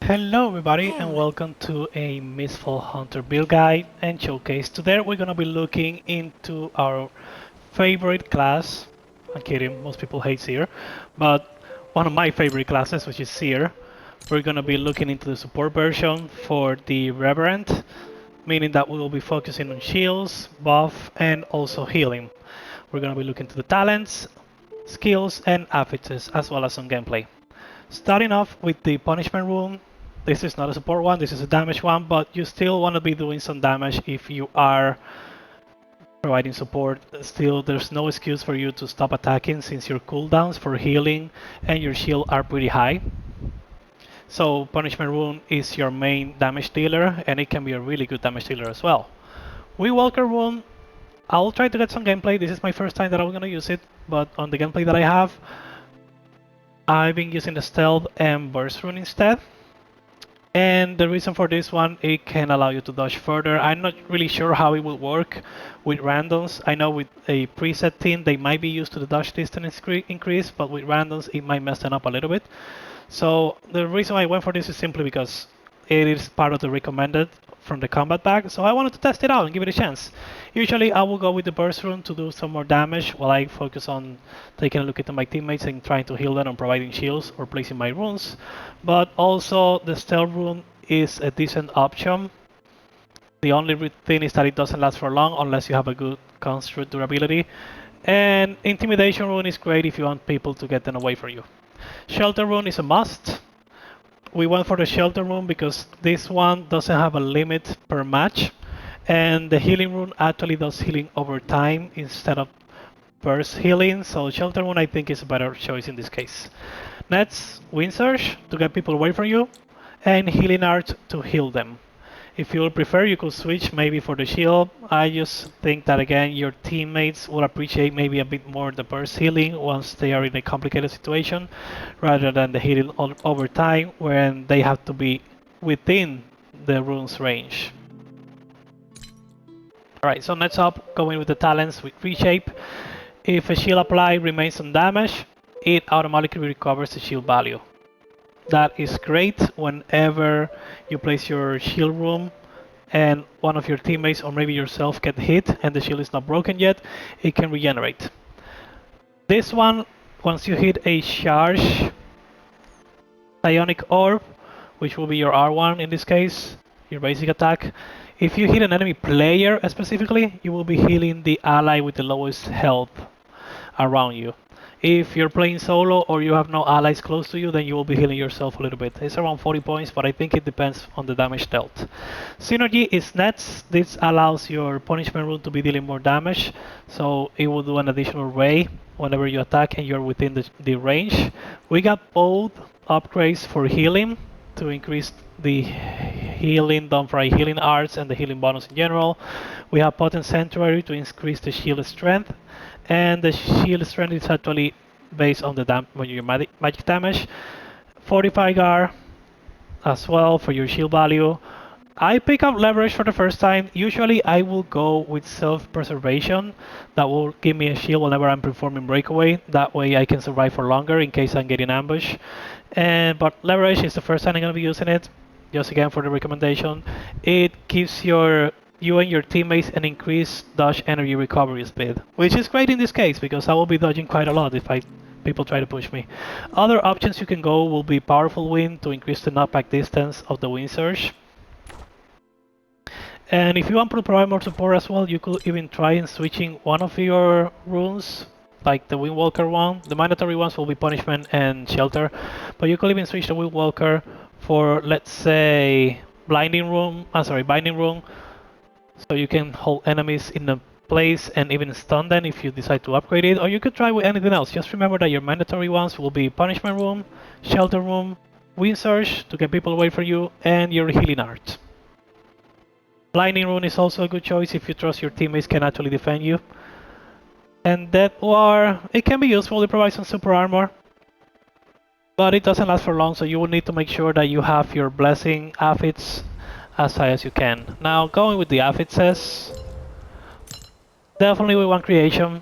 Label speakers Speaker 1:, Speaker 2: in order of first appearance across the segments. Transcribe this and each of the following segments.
Speaker 1: Hello everybody and welcome to a Mistfall Hunter build guide and showcase. Today we're gonna be looking into our favorite class. I'm kidding, most people hate Seer, but one of my favorite classes, which is Seer. We're gonna be looking into the support version for the Reverend, meaning that we will be focusing on shields, buff, and also healing. We're gonna be looking to the talents, skills, and affixes, as well as some gameplay. Starting off with the punishment rune, this is not a support one, this is a damage one, but you still want to be doing some damage if you are providing support. Still, there's no excuse for you to stop attacking since your cooldowns for healing and your shield are pretty high. So punishment rune is your main damage dealer and it can be a really good damage dealer as well. We Walker rune, I'll try to get some gameplay. This is my first time that I'm going to use it, but on the gameplay that I have, I've been using the stealth and burst rune instead. And the reason for this one, it can allow you to dodge further. I'm not really sure how it will work with randoms. I know with a preset team, they might be used to the dodge distance increase, but with randoms, it might mess them up a little bit. So the reason I went for this is simply because it is part of the recommended from the combat pack, so I wanted to test it out and give it a chance. Usually I will go with the burst rune to do some more damage while I focus on taking a look at my teammates and trying to heal them and providing shields or placing my runes. But also the stealth rune is a decent option. The only thing is that it doesn't last for long unless you have a good construct durability. And intimidation rune is great if you want people to get them away from you. Shelter rune is a must. We went for the shelter rune because this one doesn't have a limit per match, and the healing rune actually does healing over time instead of burst healing, so shelter rune I think is a better choice in this case. Next, wind surge to get people away from you, and healing art to heal them. If you would prefer, you could switch maybe for the shield. I just think that again your teammates will appreciate maybe a bit more the burst healing once they are in a complicated situation, rather than the healing over time when they have to be within the rune's range. Alright, so next up, going with the talents with reshape. If a shield applied remains on damage, it automatically recovers the shield value. That is great whenever you place your shield room and one of your teammates or maybe yourself get hit and the shield is not broken yet, it can regenerate. This one, once you hit a charge psionic orb, which will be your R1 in this case, your basic attack, if you hit an enemy player specifically, you will be healing the ally with the lowest health around you. If you're playing solo or you have no allies close to you, then you will be healing yourself a little bit. It's around 40 points, but I think it depends on the damage dealt. Synergy is nets. This allows your punishment rune to be dealing more damage, so it will do an additional ray whenever you attack and you're within the range. We got both upgrades for healing to increase the healing done by healing arts and the healing bonus in general. We have Potent Sanctuary to increase the shield strength, and the shield strength is actually based on the when your magic damage. Fortify Guard as well for your shield value. I pick up leverage for the first time. Usually I will go with self-preservation. That will give me a shield whenever I'm performing breakaway. That way I can survive for longer in case I'm getting ambushed. But leverage is the first time I'm going to be using it. Just again for the recommendation. It gives you and your teammates an increased dodge energy recovery speed, which is great in this case because I will be dodging quite a lot if people try to push me. Other options you can go will be Powerful Wind to increase the knockback distance of the wind surge. And if you want to provide more support as well, you could even try in switching one of your runes, like the Windwalker one. The mandatory ones will be Punishment and Shelter, but you could even switch the Windwalker for, let's say, Binding Rune, so you can hold enemies in a place and even stun them if you decide to upgrade it, or you could try with anything else. Just remember that your mandatory ones will be Punishment Rune, Shelter Rune, Wind Surge to get people away from you, and your Healing Art. Blinding Rune is also a good choice if you trust your teammates can actually defend you. And Death War, it can be useful, it provides some super armor, but it doesn't last for long, so you will need to make sure that you have your Blessing Affixes as high as you can. Now going with the Affixes, definitely we want Creation.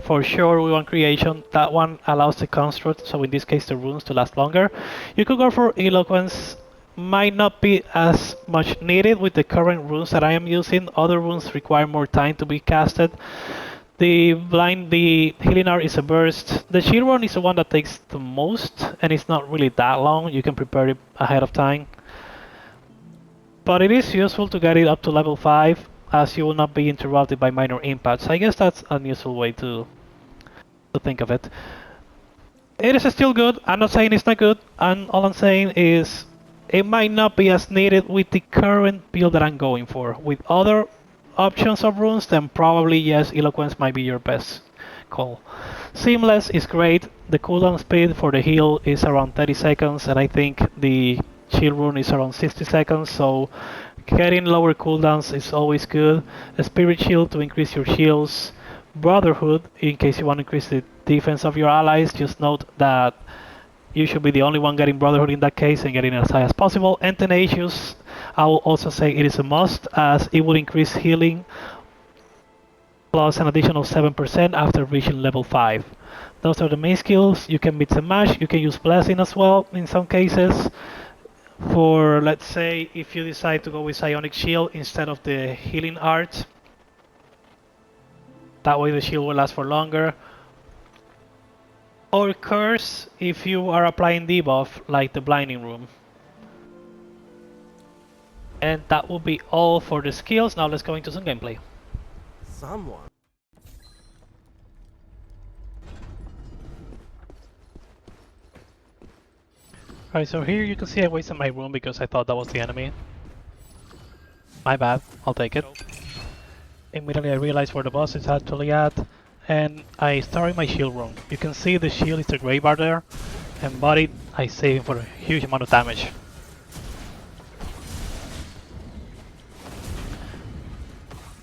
Speaker 1: For sure we want Creation. That one allows the construct, so in this case the runes, to last longer. You could go for Eloquence might not be as much needed with the current runes that I am using. Other runes require more time to be casted. The healing art is a burst. The shield rune is the one that takes the most, and it's not really that long. You can prepare it ahead of time. But it is useful to get it up to level 5, as you will not be interrupted by minor impacts. I guess that's a useful way to think of it. It is still good. I'm not saying it's not good, and all I'm saying is it might not be as needed with the current build that I'm going for. With other options of runes, then probably yes, Eloquence might be your best call. Seamless is great. The cooldown speed for the heal is around 30 seconds, and I think the shield rune is around 60 seconds, so getting lower cooldowns is always good. A spirit shield to increase your shields. Brotherhood, in case you want to increase the defense of your allies, just note that you should be the only one getting Brotherhood in that case and getting it as high as possible. And Tenacious, I will also say it is a must, as it will increase healing plus an additional 7% after reaching level 5. Those are the main skills. You can mix and match. You can use Blessing as well in some cases. For, let's say, if you decide to go with Psionic Shield instead of the healing art, that way the shield will last for longer. Or Curse if you are applying debuff like the Blinding Room. And that will be all for the skills. Now let's go into some gameplay.
Speaker 2: Someone.
Speaker 1: Alright, so here you can see I wasted my room because I thought that was the enemy. My bad, I'll take it. Immediately I realized where the boss is actually at, and I started my shield room. You can see the shield is the gray bar there, and body I save him for a huge amount of damage.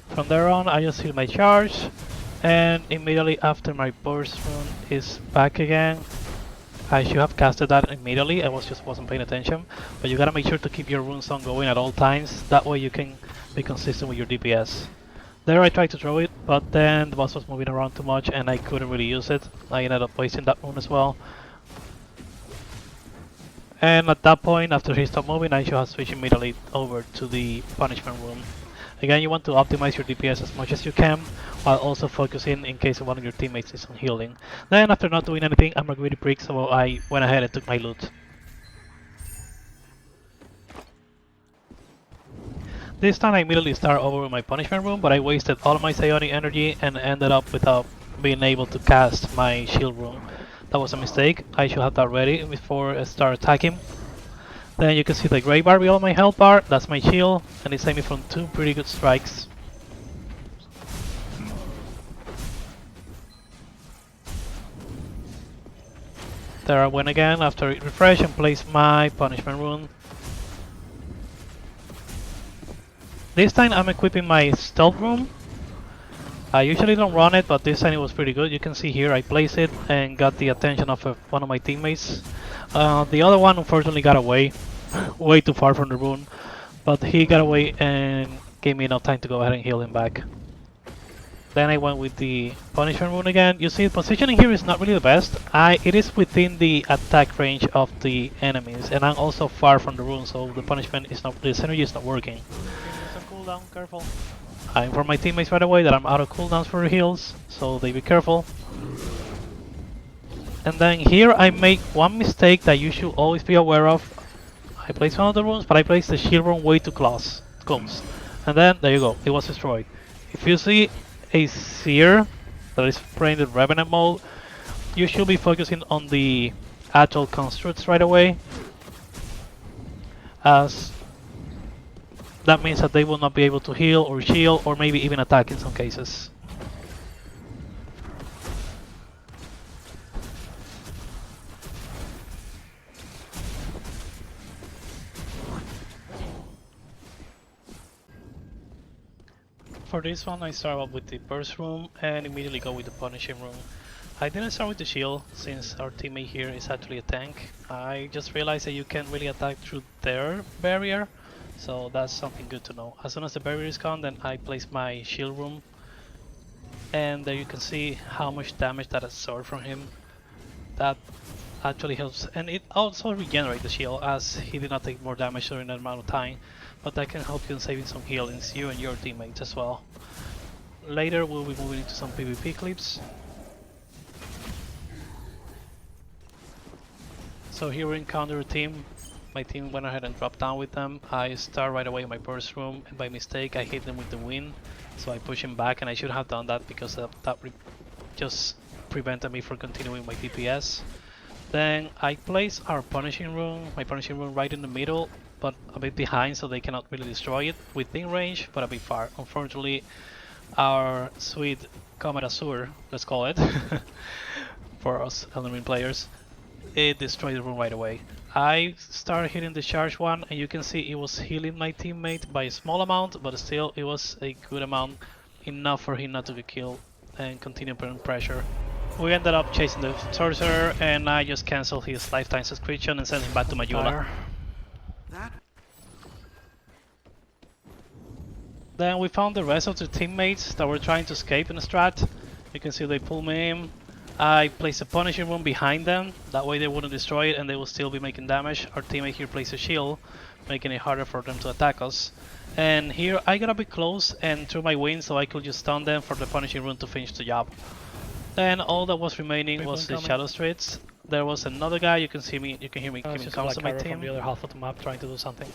Speaker 1: From there on I just heal my charge, and immediately after my burst rune is back again. I should have casted that immediately, I wasn't paying attention, but you gotta make sure to keep your runes on going at all times, that way you can be consistent with your DPS. There I tried to throw it, but then the boss was moving around too much and I couldn't really use it. I ended up wasting that rune as well. And at that point, after he stopped moving, I should have switched immediately over to the punishment room. Again, you want to optimize your DPS as much as you can, while also focusing in case one of your teammates is on healing. Then after not doing anything, I'm a greedy prick, so I went ahead and took my loot. This time I immediately started over with my punishment room, but I wasted all of my psionic energy and ended up without being able to cast my shield room. That was a mistake. I should have that ready before I start attacking. Then you can see the gray bar below my health bar, that's my shield, and it saved me from 2 pretty good strikes. There I went again after it refreshed and placed my punishment rune. This time I'm equipping my stealth room. I usually don't run it, but this time it was pretty good. You can see here I placed it and got the attention of one of my teammates. The other one unfortunately got away, way too far from the rune, but he got away and gave me enough time to go ahead and heal him back. Then I went with the punishment rune again. You see, positioning here is not really the best. It is within the attack range of the enemies, and I'm also far from the rune, so the punishment is not, the synergy is not working. Some cooldown, careful. I inform my teammates right away that I'm out of cooldowns for heals, so they be careful. And then here I make one mistake that you should always be aware of. I placed one of the runes, but I placed the shield rune way too close. And then, there you go, it was destroyed. If you see a Seer that is playing the Revenant mode, you should be focusing on the actual constructs right away, as that means that they will not be able to heal or shield or maybe even attack in some cases. For this one I start off with the burst room and immediately go with the punishing room. I didn't start with the shield since our teammate here is actually a tank. I just realized that you can't really attack through their barrier, so that's something good to know. As soon as the barrier is gone, then I place my shield room, and there you can see how much damage that absorbed from him. That actually helps, and it also regenerates the shield as he did not take more damage during that amount of time, but that can help you in saving some healings, you and your teammates as well. Later we'll be moving into some PvP clips. So here we encounter a team. My team went ahead and dropped down with them. I start right away in my burst room, and by mistake I hit them with the wind, so I push him back, and I should have done that because that just prevented me from continuing my DPS. Then I place our punishing rune, my punishing rune right in the middle, but a bit behind so they cannot really destroy it, within range but a bit far. Unfortunately, our sweet Comet Seer, let's call it, for us Elden Ring players, it destroyed the rune right away. I started hitting the charge one, and you can see it was healing my teammate by a small amount, but still it was a good amount, enough for him not to get killed and continue putting pressure. We ended up chasing the sorcerer, and I just cancelled his lifetime subscription and sent him back to Majula. Then we found the rest of the teammates that were trying to escape in the strat. You can see they pulled me in. I placed a punishing rune behind them, that way they wouldn't destroy it and they will still be making damage. Our teammate here placed a shield, making it harder for them to attack us. And here I got a bit close and threw my wind so I could just stun them for the punishing rune to finish the job. Then all that was remaining was the Shadow Streets. There was another guy, you can hear me giving comms to my team.
Speaker 2: From the other half of the map trying to do something.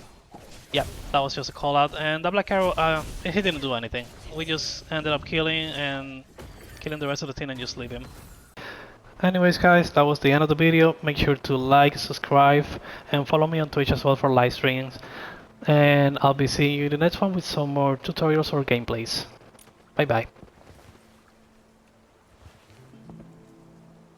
Speaker 1: Yeah, that was just a call out, and the Black Arrow, he didn't do anything. We just ended up killing the rest of the team and just leave him. Anyways guys, that was the end of the video. Make sure to like, subscribe, and follow me on Twitch as well for live streams. And I'll be seeing you in the next one with some more tutorials or gameplays. Bye bye.